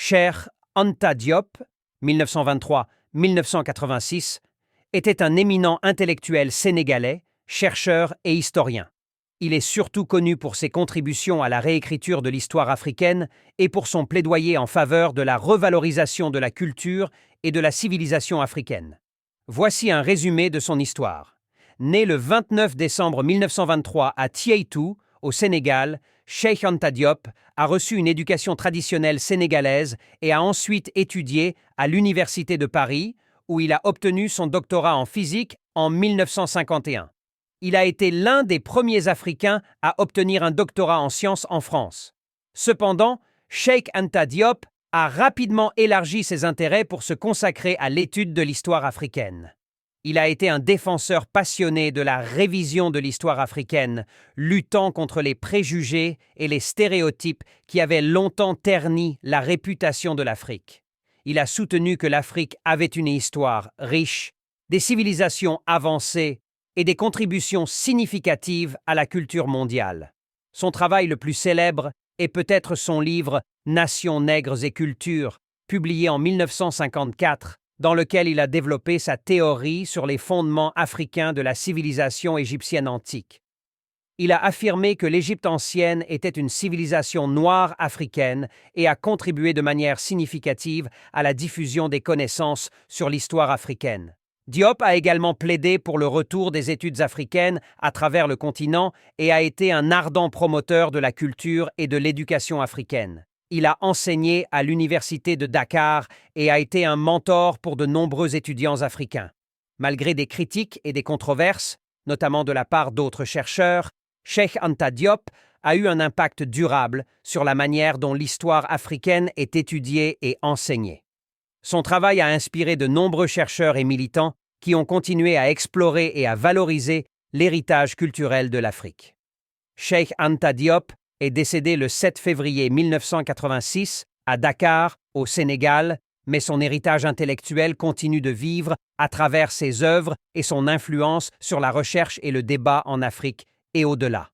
Cheikh Anta Diop, 1923-1986, était un éminent intellectuel sénégalais, chercheur et historien. Il est surtout connu pour ses contributions à la réécriture de l'histoire africaine et pour son plaidoyer en faveur de la revalorisation de la culture et de la civilisation africaine. Voici un résumé de son histoire. Né le 29 décembre 1923 à Tiétou, au Sénégal, Cheikh Anta Diop a reçu une éducation traditionnelle sénégalaise et a ensuite étudié à l'Université de Paris, où il a obtenu son doctorat en physique en 1951. Il a été l'un des premiers Africains à obtenir un doctorat en sciences en France. Cependant, Cheikh Anta Diop a rapidement élargi ses intérêts pour se consacrer à l'étude de l'histoire africaine. Il a été un défenseur passionné de la révision de l'histoire africaine, luttant contre les préjugés et les stéréotypes qui avaient longtemps terni la réputation de l'Afrique. Il a soutenu que l'Afrique avait une histoire riche, des civilisations avancées et des contributions significatives à la culture mondiale. Son travail le plus célèbre est peut-être son livre « Nations, nègres et cultures », publié en 1954, dans lequel il a développé sa théorie sur les fondements africains de la civilisation égyptienne antique. Il a affirmé que l'Égypte ancienne était une civilisation noire africaine et a contribué de manière significative à la diffusion des connaissances sur l'histoire africaine. Diop a également plaidé pour le retour des études africaines à travers le continent et a été un ardent promoteur de la culture et de l'éducation africaine. Il a enseigné à l'université de Dakar et a été un mentor pour de nombreux étudiants africains. Malgré des critiques et des controverses, notamment de la part d'autres chercheurs, Cheikh Anta Diop a eu un impact durable sur la manière dont l'histoire africaine est étudiée et enseignée. Son travail a inspiré de nombreux chercheurs et militants qui ont continué à explorer et à valoriser l'héritage culturel de l'Afrique. Cheikh Anta Diop est décédé le 7 février 1986 à Dakar, au Sénégal, mais son héritage intellectuel continue de vivre à travers ses œuvres et son influence sur la recherche et le débat en Afrique et au-delà.